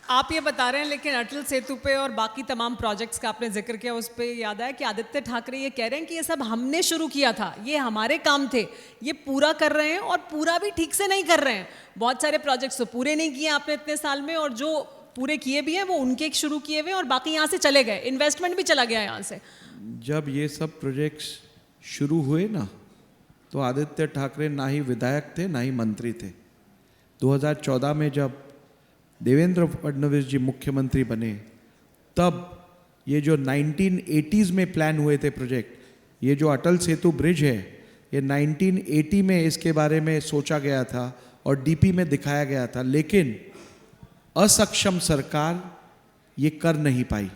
आप ये बता रहे हैं, लेकिन अटल सेतु पे और बाकी तमाम प्रोजेक्ट्स का आपने जिक्र किया, उस पे याद आया कि आदित्य ठाकरे ये कह रहे हैं कि ये सब हमने शुरू किया था, ये हमारे काम थे, ये पूरा कर रहे हैं और पूरा भी ठीक से नहीं कर रहे हैं। बहुत सारे प्रोजेक्ट्स तो पूरे नहीं किए आपने इतने साल में, और जो पूरे किए भी हैं वो उनके शुरू किए हुए और बाकी यहाँ से चले गए, इन्वेस्टमेंट भी चला गया यहाँ से। जब ये सब प्रोजेक्ट्स शुरू हुए ना, तो आदित्य ठाकरे ना ही विधायक थे ना ही मंत्री थे। 2014 में जब देवेंद्र फडणवीस जी मुख्यमंत्री बने, तब ये जो 1980s में प्लान हुए थे प्रोजेक्ट, ये जो अटल सेतु ब्रिज है, ये 1980 में इसके बारे में सोचा गया था और डीपी में दिखाया गया था, लेकिन असक्षम सरकार ये कर नहीं पाई।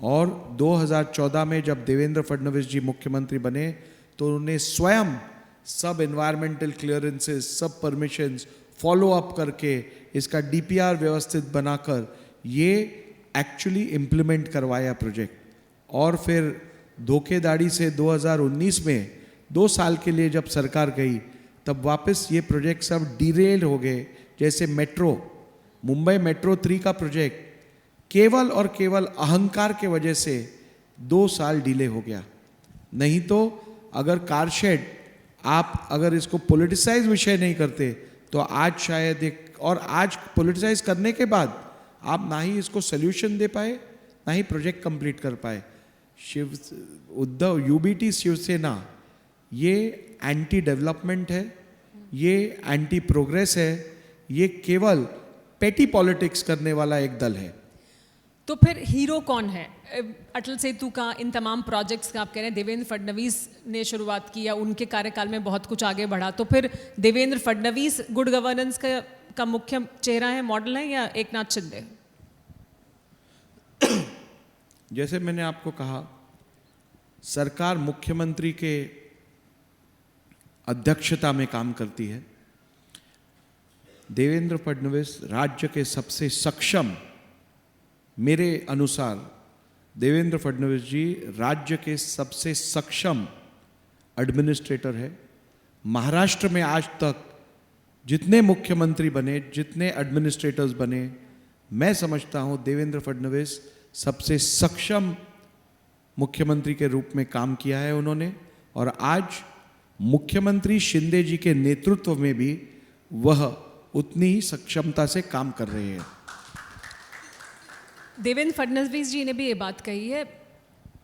और 2014 में जब देवेंद्र फडणवीस जी मुख्यमंत्री बने, तो उन्होंने स्वयं सब एनवायरमेंटल क्लियरेंसेस, सब परमिशंस फॉलो अप करके इसका डीपीआर व्यवस्थित बनाकर ये एक्चुअली इम्प्लीमेंट करवाया प्रोजेक्ट। और फिर धोखेधाड़ी से 2019 में 2 साल के लिए जब सरकार गई, तब वापस ये प्रोजेक्ट सब डिरेल हो गए। जैसे मेट्रो, मुंबई मेट्रो 3 का प्रोजेक्ट केवल और केवल अहंकार के वजह से 2 साल डिले हो गया। नहीं तो अगर कारशेड, आप अगर इसको पॉलिटिसाइज विषय नहीं करते तो आज शायद एक, और आज पॉलिटिसाइज करने के बाद आप ना ही इसको सोल्यूशन दे पाए ना ही प्रोजेक्ट कंप्लीट कर पाए। उद्धव यूबीटी शिवसेना ये एंटी डेवलपमेंट है, ये एंटी प्रोग्रेस है, ये केवल पेटी पॉलिटिक्स करने वाला एक दल है। तो फिर हीरो कौन है अटल सेतु का, इन तमाम प्रोजेक्ट्स का? आप कह रहे हैं देवेंद्र फडणवीस ने शुरुआत की या उनके कार्यकाल में बहुत कुछ आगे बढ़ा, तो फिर देवेंद्र फडणवीस गुड गवर्नेंस का मुख्य चेहरा है, मॉडल है, या एकनाथ शिंदे? जैसे मैंने आपको कहा, सरकार मुख्यमंत्री के अध्यक्षता में काम करती है। देवेंद्र फडणवीस राज्य के सबसे सक्षम, मेरे अनुसार देवेंद्र फडणवीस जी राज्य के सबसे सक्षम एडमिनिस्ट्रेटर है। महाराष्ट्र में आज तक जितने मुख्यमंत्री बने, जितने एडमिनिस्ट्रेटर्स बने, मैं समझता हूं देवेंद्र फडणवीस सबसे सक्षम मुख्यमंत्री के रूप में काम किया है उन्होंने। और आज मुख्यमंत्री शिंदे जी के नेतृत्व में भी वह उतनी ही सक्षमता से काम कर रहे हैं। देवेंद्र फडणवीस जी ने भी ये बात कही है,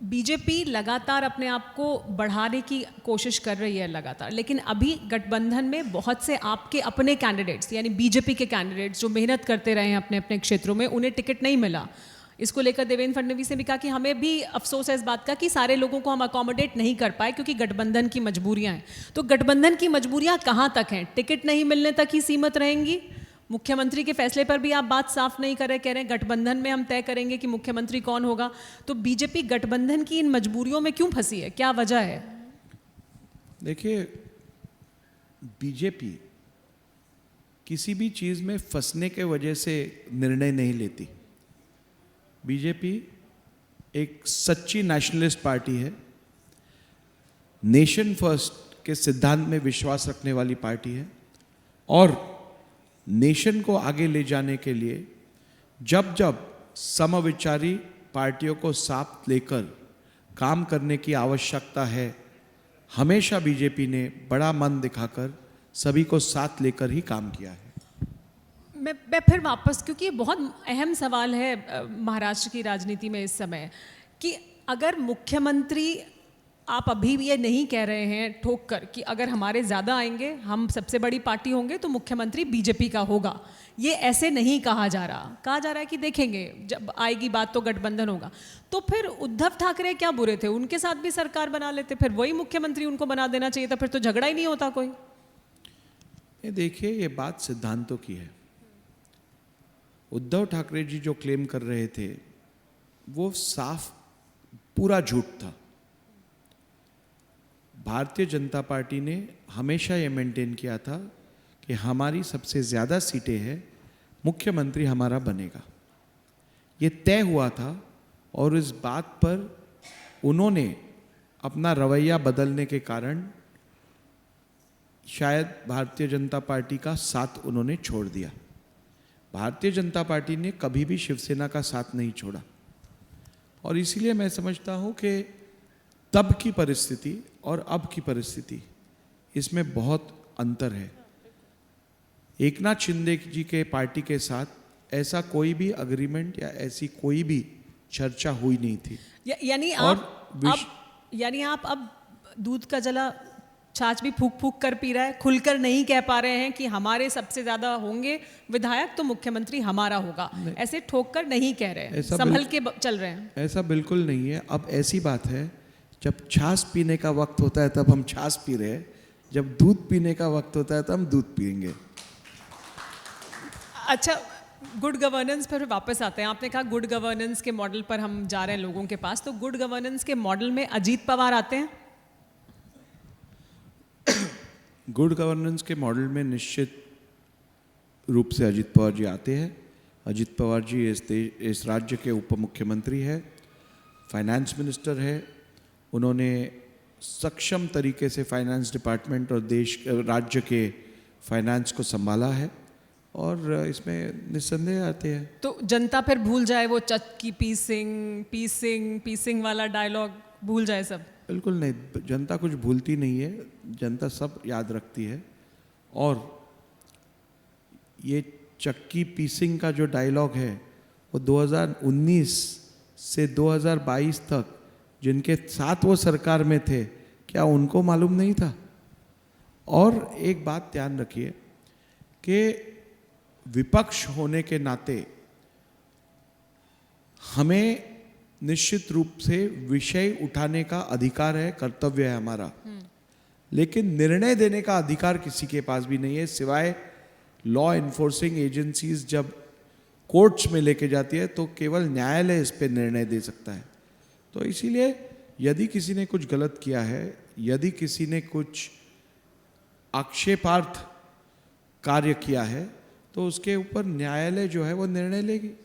बीजेपी लगातार अपने आप को बढ़ाने की कोशिश कर रही है लगातार, लेकिन अभी गठबंधन में बहुत से आपके अपने कैंडिडेट्स, यानी बीजेपी के कैंडिडेट्स जो मेहनत करते रहे हैं अपने अपने क्षेत्रों में, उन्हें टिकट नहीं मिला। इसको लेकर देवेंद्र फडणवीस ने भी कहा कि हमें भी अफसोस है इस बात का कि सारे लोगों को हम अकोमोडेट नहीं कर पाए क्योंकि गठबंधन की मजबूरियां हैं। तो गठबंधन की मजबूरियां कहाँ तक हैं? टिकट नहीं मिलने तक ही सीमित रहेंगी? मुख्यमंत्री के फैसले पर भी आप बात साफ नहीं कर रहे, कह रहे हैं गठबंधन में हम तय करेंगे कि मुख्यमंत्री कौन होगा। तो बीजेपी गठबंधन की इन मजबूरियों में क्यों फंसी है, क्या वजह है? देखिए, बीजेपी किसी भी चीज में फंसने के वजह से निर्णय नहीं लेती। बीजेपी एक सच्ची नेशनलिस्ट पार्टी है, नेशन फर्स्ट के सिद्धांत में विश्वास रखने वाली पार्टी है। और नेशन को आगे ले जाने के लिए जब जब समविचारी पार्टियों को साथ लेकर काम करने की आवश्यकता है, हमेशा बीजेपी ने बड़ा मन दिखाकर सभी को साथ लेकर ही काम किया है। मैं फिर वापस, क्योंकि ये बहुत अहम सवाल है महाराष्ट्र की राजनीति में इस समय, कि अगर मुख्यमंत्री, आप अभी भी ये नहीं कह रहे हैं ठोक कर कि अगर हमारे ज़्यादा आएंगे, हम सबसे बड़ी पार्टी होंगे, तो मुख्यमंत्री बीजेपी का होगा। ये ऐसे नहीं कहा जा रहा, कहा जा रहा है कि देखेंगे जब आएगी बात तो गठबंधन होगा। तो फिर उद्धव ठाकरे क्या बुरे थे? उनके साथ भी सरकार बना लेते, फिर वही मुख्यमंत्री उनको बना देना चाहिए था, फिर तो झगड़ा ही नहीं होता कोई। ये देखिए, ये बात सिद्धांतों की है। उद्धव ठाकरे जी जो क्लेम कर रहे थे वो साफ पूरा झूठ था। भारतीय जनता पार्टी ने हमेशा ये मेंटेन किया था कि हमारी सबसे ज़्यादा सीटें हैं, मुख्यमंत्री हमारा बनेगा। ये तय हुआ था और इस बात पर उन्होंने अपना रवैया बदलने के कारण शायद भारतीय जनता पार्टी का साथ उन्होंने छोड़ दिया। भारतीय जनता पार्टी ने कभी भी शिवसेना का साथ नहीं छोड़ा और इसीलिए मैं समझता हूं कि तब की परिस्थिति और अब की परिस्थिति इसमें बहुत अंतर है। एकनाथ शिंदे जी के पार्टी के साथ ऐसा कोई भी अग्रीमेंट या ऐसी कोई भी चर्चा हुई नहीं थी। यानी और आप अब दूध का जला छाछ भी फूक फूक कर पी रहा है, खुलकर नहीं कह पा रहे हैं कि हमारे सबसे ज्यादा होंगे विधायक तो मुख्यमंत्री हमारा होगा, ऐसे ठोक कर नहीं कह रहे हैं, संभल के चल रहे हैं। ऐसा बिल्कुल नहीं है। अब ऐसी बात है, जब छाछ पीने का वक्त होता है तब हम छाछ पी रहे हैं, जब दूध पीने का वक्त होता है तब हम दूध पिएंगे। अच्छा, गुड गवर्नेंस पर वापस आते हैं। आपने कहा गुड गवर्नेंस के मॉडल पर हम जा रहे हैं लोगों के पास, तो गुड गवर्नेंस के मॉडल में अजीत पवार आते हैं? गुड गवर्नेंस के मॉडल में निश्चित रूप से अजीत पवार जी आते हैं। अजीत पवार जी इस राज्य के उप मुख्यमंत्री है, फाइनेंस मिनिस्टर है। उन्होंने सक्षम तरीके से फाइनेंस डिपार्टमेंट और राज्य के फाइनेंस को संभाला है और इसमें निस्संदेह आते हैं। तो जनता फिर भूल जाए वो चक्की पीसिंग वाला डायलॉग, भूल जाए सब? बिल्कुल नहीं, जनता कुछ भूलती नहीं है, जनता सब याद रखती है। और ये चक्की पीसिंग का जो डायलॉग है वो 2019 से 2022 तक जिनके साथ वो सरकार में थे, क्या उनको मालूम नहीं था? और एक बात ध्यान रखिए कि विपक्ष होने के नाते हमें निश्चित रूप से विषय उठाने का अधिकार है, कर्तव्य है हमारा, लेकिन निर्णय देने का अधिकार किसी के पास भी नहीं है, सिवाय लॉ एनफोर्सिंग एजेंसीज जब कोर्ट्स में लेके जाती है तो केवल न्यायालय इस पे निर्णय दे सकता है। तो इसीलिए यदि किसी ने कुछ गलत किया है, यदि किसी ने कुछ आक्षेपार्थ कार्य किया है, तो उसके ऊपर न्यायालय जो है वो निर्णय लेगी।